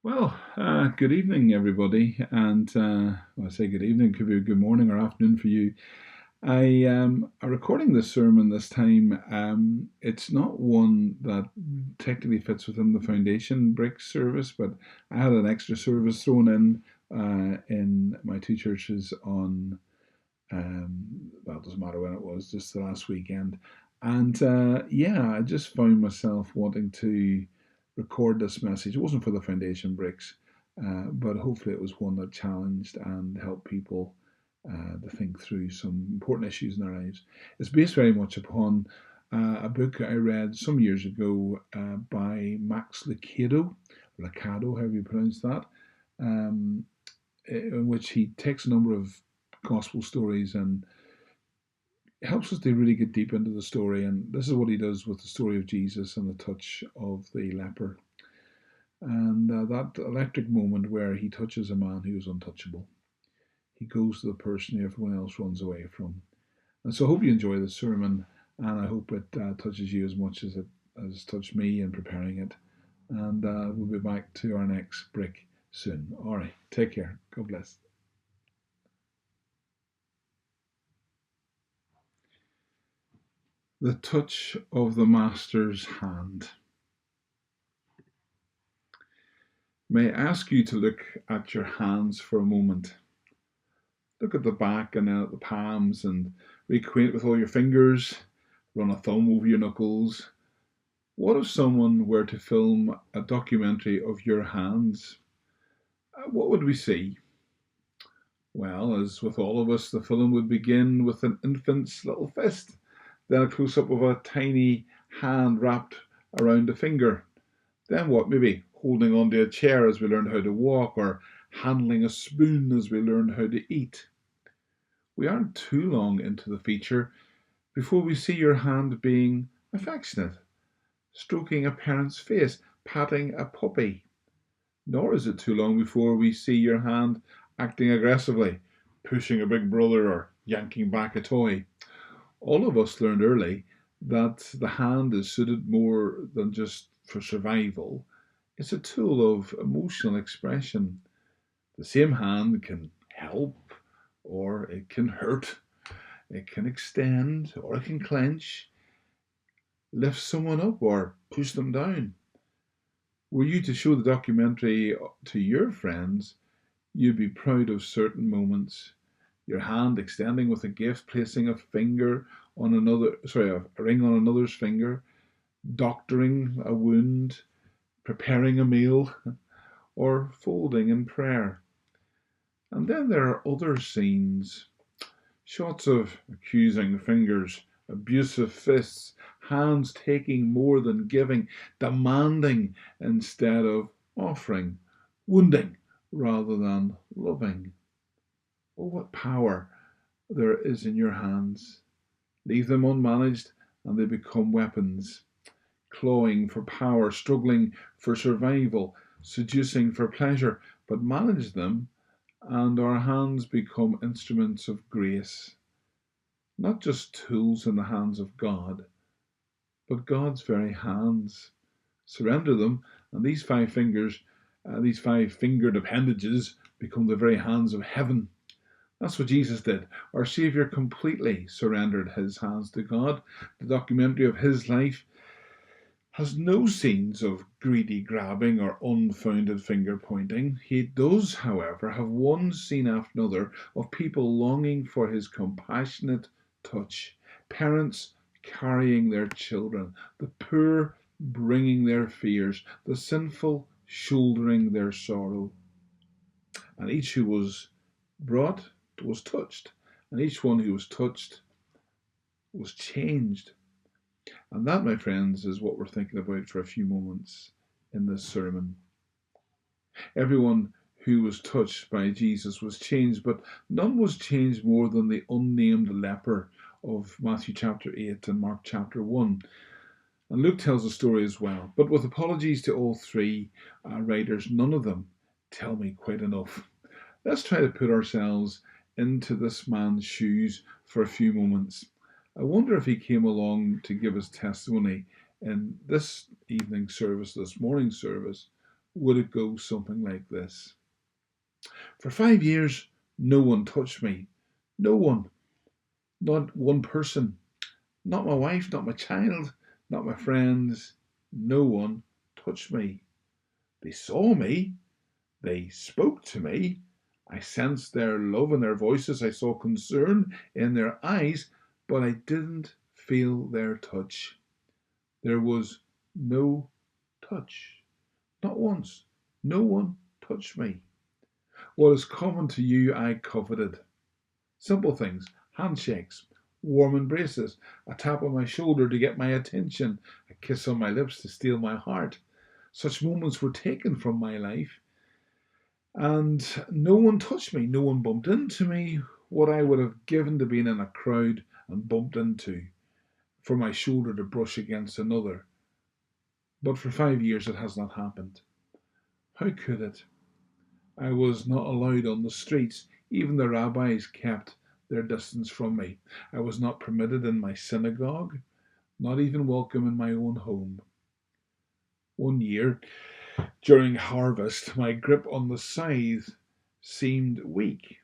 Good evening, everybody. I say good evening, could be good morning or afternoon for you. I'm recording this sermon this time. It's not one that technically fits within the foundation break service, but I had an extra service thrown in my two churches on, well, it doesn't matter when it was, just the last weekend. I just found myself wanting to record this message. It wasn't for the foundation breaks, but hopefully it was one that challenged and helped people to think through some important issues in their lives. It's based very much upon a book I read some years ago by Max Lucado, however you pronounce that, um, in which he takes a number of gospel stories and helps us to really get deep into the story. And this is what he does with the story of Jesus and the touch of the leper. And that electric moment where he touches a man who is untouchable. He goes to the person who everyone else runs away from. And so I hope you enjoy the sermon, and I hope it touches you as much as it has touched me in preparing it. And we'll be back to our next break soon. All right, take care. God bless. The touch of the Master's hand. May I ask you to look at your hands for a moment. Look at the back and then at the palms and reacquaint with all your fingers. Run a thumb over your knuckles. What if someone were to film a documentary of your hands? What would we see? Well, as with all of us, the film would begin with an infant's little fist, then a close up of a tiny hand wrapped around a finger. Then what? Maybe holding onto a chair as we learn how to walk, or handling a spoon as we learn how to eat. We aren't too long into the feature before we see your hand being affectionate, stroking a parent's face, patting a puppy. Nor is it too long before we see your hand acting aggressively, pushing a big brother or yanking back a toy. All of us learned early that the hand is suited more than just for survival. It's a tool of emotional expression. The same hand can help, or it can hurt, it can extend, or it can clench, lift someone up, or push them down. Were you to show the documentary to your friends, you'd be proud of certain moments. Your hand extending with a gift, placing a ring on another's finger, doctoring a wound, preparing a meal, or folding in prayer. And then there are other scenes, shots of accusing fingers, abusive fists, hands taking more than giving, demanding instead of offering, wounding rather than loving. Oh, what power there is in your hands. Leave them unmanaged and they become weapons, clawing for power, struggling for survival, seducing for pleasure. But manage them and our hands become instruments of grace, not just tools in the hands of God, but God's very hands. Surrender them, and these five fingered appendages, become the very hands of heaven. That's what Jesus did. Our Saviour completely surrendered his hands to God. The documentary of his life has no scenes of greedy grabbing or unfounded finger pointing. He does, however, have one scene after another of people longing for his compassionate touch, parents carrying their children, the poor bringing their fears, the sinful shouldering their sorrow. And each who was brought was touched, and each one who was touched was changed. And that, my friends, is what we're thinking about for a few moments in this sermon. Everyone who was touched by Jesus was changed, but none was changed more than the unnamed leper of Matthew chapter 8 and Mark chapter 1. And Luke tells the story as well. But with apologies to all three writers, none of them tell me quite enough. Let's try to put ourselves into this man's shoes for a few moments. I wonder if he came along to give his testimony in this evening service, this morning service, would it go something like this? For 5 years, no one touched me. No one. Not one person. Not my wife, not my child, not my friends. No one touched me. They saw me. They spoke to me. I sensed their love in their voices. I saw concern in their eyes, but I didn't feel their touch. There was no touch. Not once. No one touched me. What is common to you, I coveted. Simple things, handshakes, warm embraces, a tap on my shoulder to get my attention, a kiss on my lips to steal my heart. Such moments were taken from my life, and no one touched me, no one bumped into me, what I would have given to being in a crowd and bumped into, for my shoulder to brush against another. But for 5 years it has not happened. How could it? I was not allowed on the streets. Even the rabbis kept their distance from me. I was not permitted in my synagogue, not even welcome in my own home. One year, during harvest, my grip on the scythe seemed weak.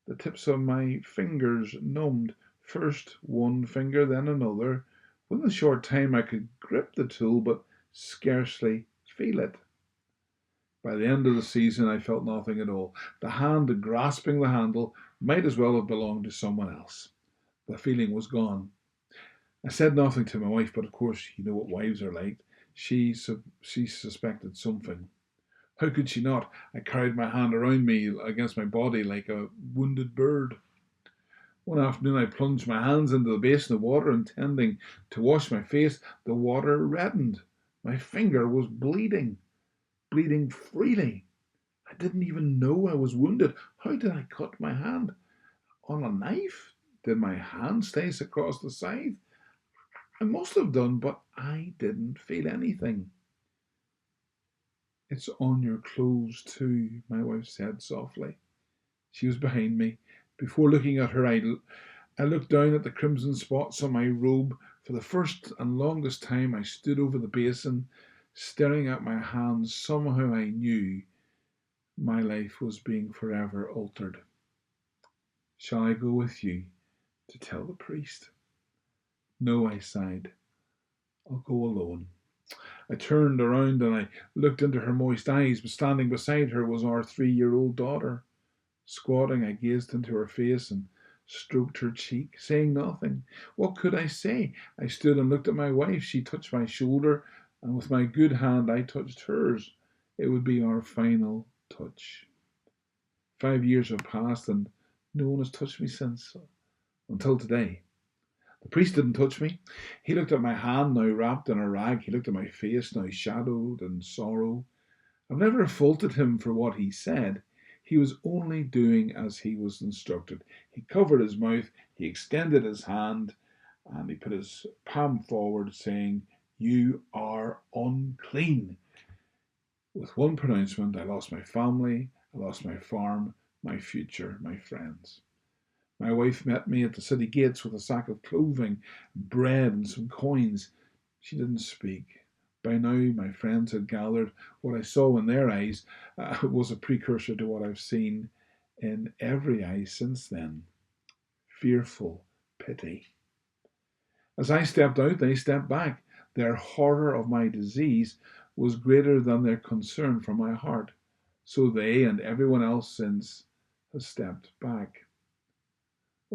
The tips of my fingers numbed, first one finger, then another. Within a short time, I could grip the tool, but scarcely feel it. By the end of the season, I felt nothing at all. The hand grasping the handle might as well have belonged to someone else. The feeling was gone. I said nothing to my wife, but of course, you know what wives are like. She suspected something. How could she not? I carried my hand around me against my body like a wounded bird. One afternoon, I plunged my hands into the basin of water, intending to wash my face. The water reddened. My finger was bleeding freely. I didn't even know I was wounded. How did I cut my hand? On a knife? Did my hand slice across the scythe? I must have done, but I didn't feel anything. It's on your clothes too, my wife said softly. She was behind me. Before looking at her, I looked down at the crimson spots on my robe. For the first and longest time, I stood over the basin, staring at my hands. Somehow I knew my life was being forever altered. Shall I go with you to tell the priest? No, I sighed. I'll go alone. I turned around and I looked into her moist eyes, but standing beside her was our 3-year-old daughter. Squatting, I gazed into her face and stroked her cheek, saying nothing. What could I say? I stood and looked at my wife. She touched my shoulder, and with my good hand I touched hers. It would be our final touch. 5 years have passed, and no one has touched me since, until today. The priest didn't touch me. He looked at my hand, now wrapped in a rag. He looked at my face, now shadowed in sorrow. I've never faulted him for what he said. He was only doing as he was instructed. He covered his mouth, he extended his hand, and he put his palm forward, saying, "You are unclean." With one pronouncement, I lost my family, I lost my farm, my future, my friends. My wife met me at the city gates with a sack of clothing, bread, and some coins. She didn't speak. By now, my friends had gathered. What I saw in their eyes was a precursor to what I've seen in every eye since then: fearful pity. As I stepped out, they stepped back. Their horror of my disease was greater than their concern for my heart. So they and everyone else since has stepped back.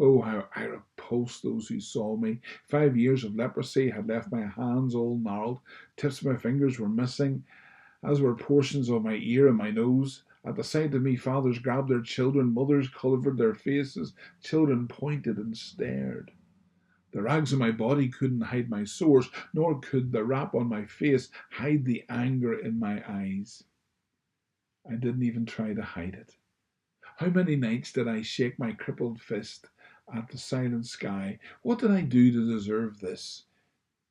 Oh, how I repulsed those who saw me. 5 years of leprosy had left my hands all gnarled. Tips of my fingers were missing, as were portions of my ear and my nose. At the sight of me, fathers grabbed their children, mothers covered their faces, children pointed and stared. The rags on my body couldn't hide my sores, nor could the wrap on my face hide the anger in my eyes. I didn't even try to hide it. How many nights did I shake my crippled fist at the silent sky? What did I do to deserve this?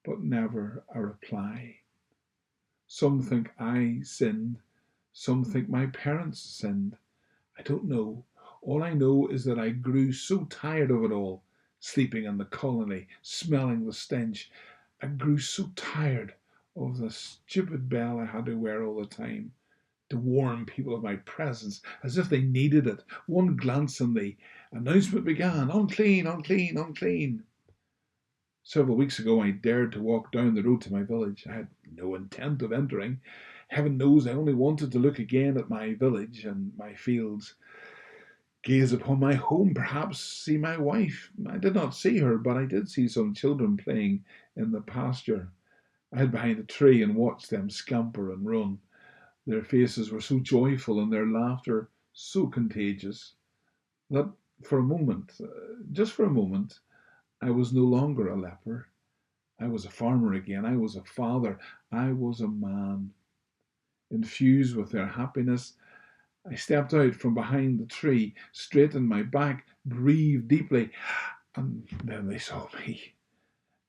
But never a reply. Some think I sinned. Some think my parents sinned. I don't know. All I know is that I grew so tired of it all, sleeping in the colony, smelling the stench. I grew so tired of the stupid bell I had to wear all the time. to warn people of my presence as if they needed it. One glance and the announcement began, unclean, unclean, unclean. Several weeks ago, I dared to walk down the road to my village. I had no intent of entering. Heaven knows I only wanted to look again at my village and my fields, gaze upon my home, perhaps see my wife. I did not see her, but I did see some children playing in the pasture. I hid behind a tree and watched them scamper and run. Their faces were so joyful and their laughter so contagious that for a moment, just for a moment, I was no longer a leper. I was a farmer again. I was a father. I was a man. Infused with their happiness, I stepped out from behind the tree, straightened my back, breathed deeply, and then they saw me.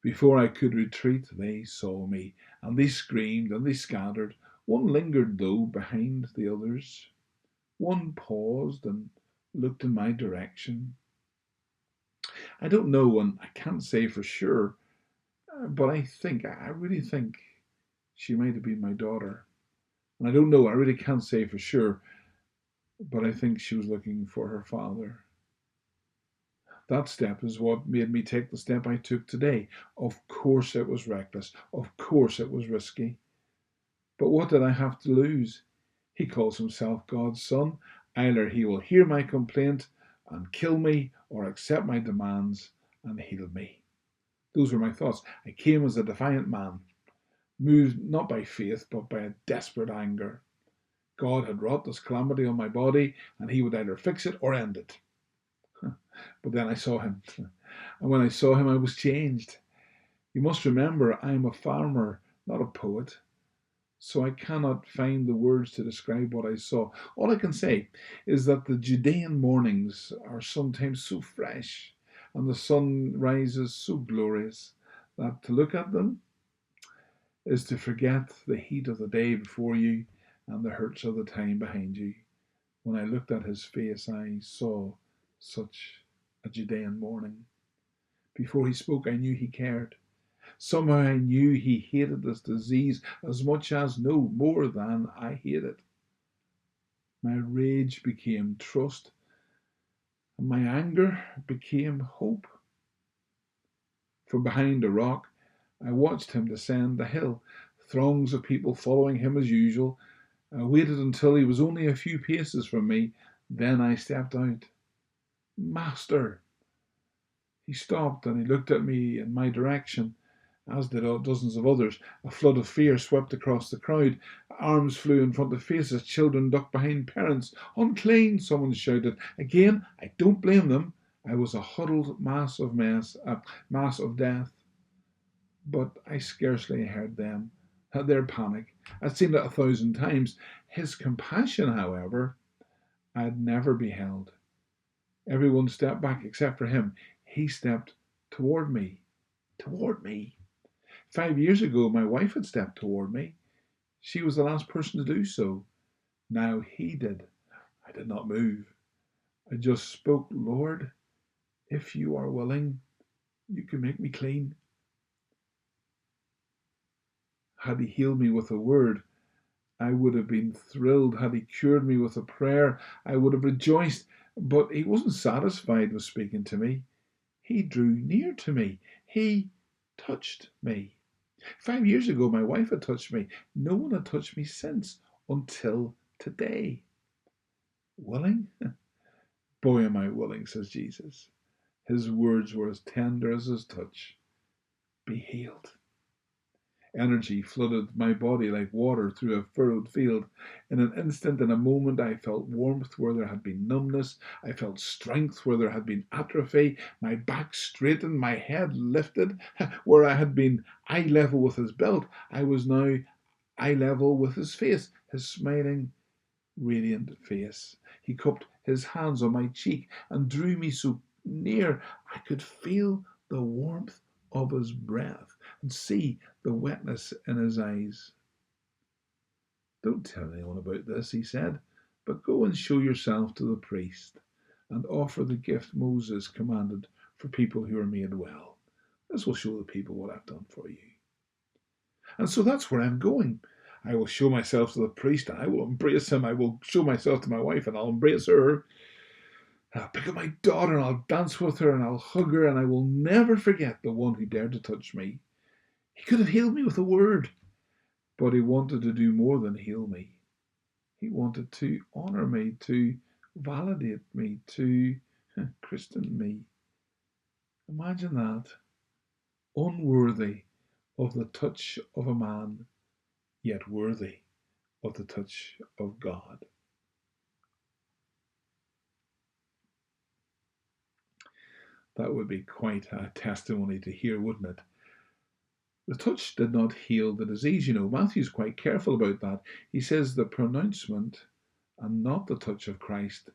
Before I could retreat, they saw me, and they screamed and they scattered. One lingered, though, behind the others. One paused and looked in my direction. I don't know, and I can't say for sure, but I really think she might have been my daughter. And I don't know, I really can't say for sure, but I think she was looking for her father. That step is what made me take the step I took today. Of course it was reckless. Of course it was risky. But what did I have to lose? He calls himself God's son. Either he will hear my complaint and kill me or accept my demands and heal me. Those were my thoughts. I came as a defiant man, moved not by faith but by a desperate anger. God had wrought this calamity on my body and he would either fix it or end it. But then I saw him. And when I saw him, I was changed. You must remember, I am a farmer, not a poet. So I cannot find the words to describe what I saw. All I can say is that the Judean mornings are sometimes so fresh and the sun rises so glorious that to look at them is to forget the heat of the day before you and the hurts of the time behind you. When I looked at his face, I saw such a Judean morning. Before he spoke, I knew he cared. Somehow I knew he hated this disease as much as, no, more than I hate it. My rage became trust, and my anger became hope. From behind a rock, I watched him descend the hill, throngs of people following him as usual. I waited until he was only a few paces from me, then I stepped out. Master! He stopped and he looked at me in my direction, as did dozens of others. A flood of fear swept across the crowd. Arms flew in front of faces. Children ducked behind parents. Unclean, someone shouted. Again, I don't blame them. I was a huddled mass of death. But I scarcely heard them, their panic. I'd seen it 1,000 times. His compassion, however, I'd never beheld. Everyone stepped back except for him. He stepped toward me. Toward me. 5 years ago, my wife had stepped toward me. She was the last person to do so. Now he did. I did not move. I just spoke, Lord, if you are willing, you can make me clean. Had he healed me with a word, I would have been thrilled. Had he cured me with a prayer, I would have rejoiced. But he wasn't satisfied with speaking to me. He drew near to me. He touched me. 5 years ago, my wife had touched me. No one had touched me since, until today. Willing? Boy, am I willing, says Jesus. His words were as tender as his touch. Be healed. Energy flooded my body like water through a furrowed field. In an instant, in a moment, I felt warmth where there had been numbness. I felt strength where there had been atrophy. My back straightened, my head lifted. Where I had been eye level with his belt, I was now eye level with his face, his smiling, radiant face. He cupped his hands on my cheek and drew me so near I could feel the warmth of his breath and see the wetness in his eyes. Don't tell anyone about this, he said, but go and show yourself to the priest and offer the gift Moses commanded for people who are made well. This will show the people what I've done for you. And so that's where I'm going. I will show myself to the priest and I will embrace him. I will show myself to my wife and I'll embrace her. I'll pick up my daughter and I'll dance with her and I'll hug her and I will never forget the one who dared to touch me. He could have healed me with a word, but he wanted to do more than heal me. He wanted to honour me, to validate me, to christen me. Imagine that. Unworthy of the touch of a man, yet worthy of the touch of God. That would be quite a testimony to hear, wouldn't it? The touch did not heal the disease. Matthew's quite careful about that. He says the pronouncement and not the touch of Christ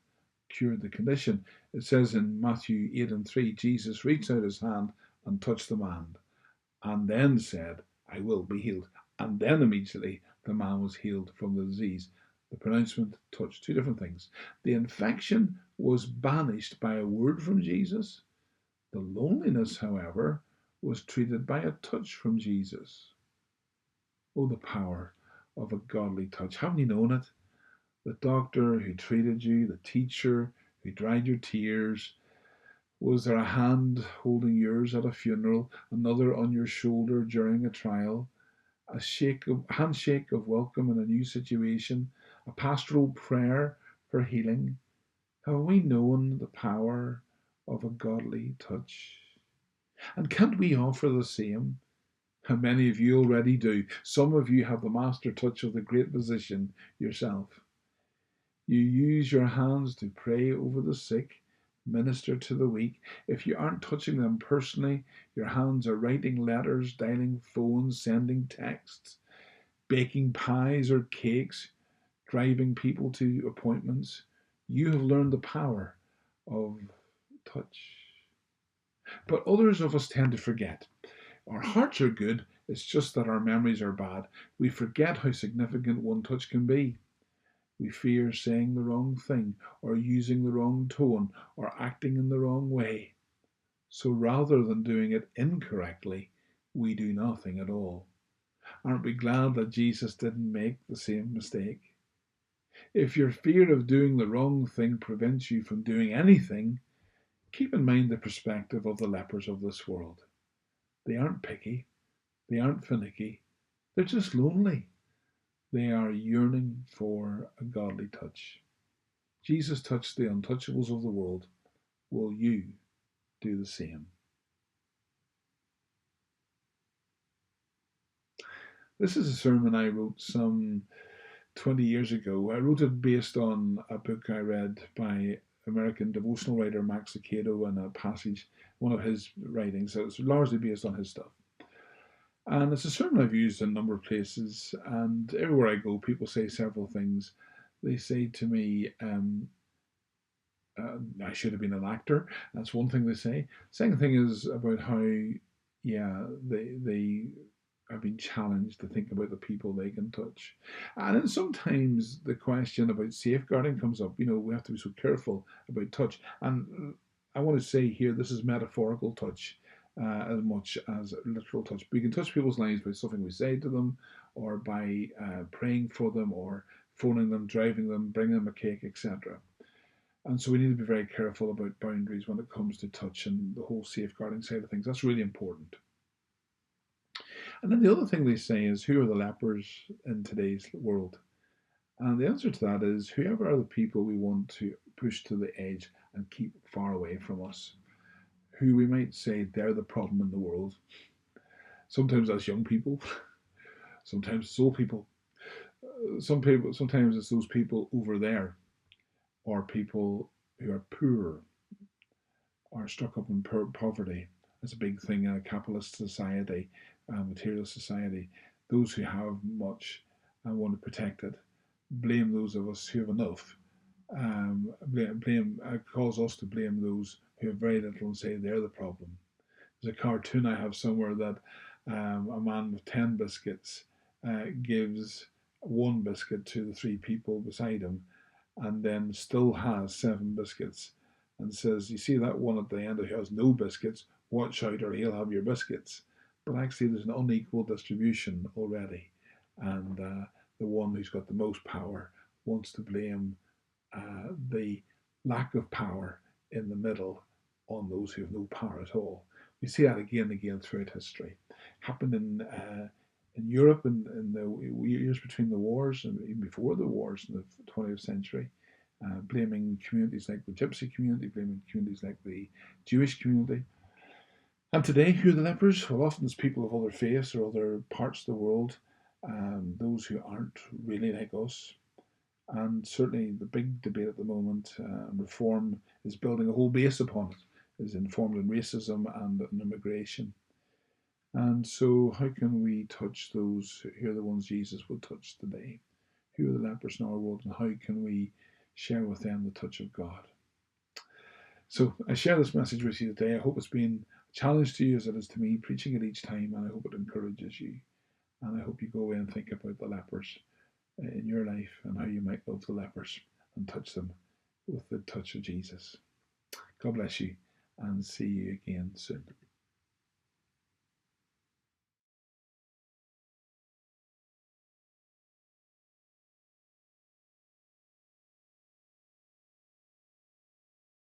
cured the condition. It says in Matthew 8:3, Jesus reached out his hand and touched the man, and then said, I will be healed. And then immediately the man was healed from the disease. The pronouncement, touch, two different things. The infection was banished by a word from Jesus. The loneliness, however, was treated by a touch from Jesus. Oh, the power of a godly touch. Haven't you known it? The doctor who treated you, the teacher who dried your tears. Was there a hand holding yours at a funeral, another on your shoulder during a trial, a handshake of welcome in a new situation, a pastoral prayer for healing? Have we known the power of a godly touch? And can't we offer the same? How many of you already do? Some of you have the master touch of the great physician yourself. You use your hands to pray over the sick, minister to the weak. If you aren't touching them personally, your hands are writing letters, dialing phones, sending texts, baking pies or cakes, driving people to appointments. You have learned the power of touch. But others of us tend to forget. Our hearts are good, it's just that our memories are bad. We forget how significant one touch can be. We fear saying the wrong thing, or using the wrong tone, or acting in the wrong way. So rather than doing it incorrectly, we do nothing at all. Aren't we glad that Jesus didn't make the same mistake? If your fear of doing the wrong thing prevents you from doing anything, keep in mind the perspective of the lepers of this world. They aren't picky, they aren't finicky, they're just lonely. They are yearning for a godly touch. Jesus touched the untouchables of the world. Will you do the same? This is a sermon I wrote some 20 years ago. I wrote it based on a book I read by American devotional writer Max Lucado and a passage, one of his writings. So it's largely based on his stuff. And it's a sermon I've used in a number of places, and everywhere I go, people say several things. They say to me, I should have been an actor. That's one thing they say. Second thing is about how, yeah, they have been challenged to think about the people they can touch. And then sometimes the question about safeguarding comes up. We have to be so careful about touch. And I want to say here, this is metaphorical touch as much as literal touch. We can touch people's lives by something we say to them, or by praying for them, or phoning them, driving them, bringing them a cake, etc. And so we need to be very careful about boundaries when it comes to touch and the whole safeguarding side of things. That's really important. And then the other thing they say is, who are the lepers in today's world? And the answer to that is, whoever are the people we want to push to the edge and keep far away from us, who we might say they're the problem in the world. Sometimes that's young people, sometimes it's old people, sometimes it's those people over there, or people who are poor, are stuck up in poverty. That's a big thing in a capitalist society, materialist society. Those who have much and want to protect it blame those of us who have enough. Cause us to blame those who have very little and say they're the problem. There's a cartoon I have somewhere that a man with 10 biscuits gives one biscuit to the three people beside him, and then still has 7 biscuits, and says, you see that one at the end who has no biscuits, watch out or he'll have your biscuits. But actually there's an unequal distribution already. and the one who's got the most power wants to blame the lack of power in the middle on those who have no power at all. We see that again and again throughout history. Happened in Europe in the years between the wars and even before the wars in the 20th century, blaming communities like the Gypsy community, blaming communities like the Jewish community. And today, who are the lepers? Well, often it's people of other faiths or other parts of the world, those who aren't really like us. And certainly the big debate at the moment, reform is building a whole base upon it, is informed in racism and in immigration. And so how can we touch those who are the ones Jesus will touch today? Who are the lepers in our world, and how can we share with them the touch of God? So I share this message with you today. I hope it's been a challenge to you as it is to me, preaching it each time, and I hope it encourages you. And I hope you go away and think about the lepers in your life and how you might love the lepers and touch them with the touch of Jesus. God bless you, and see you again soon.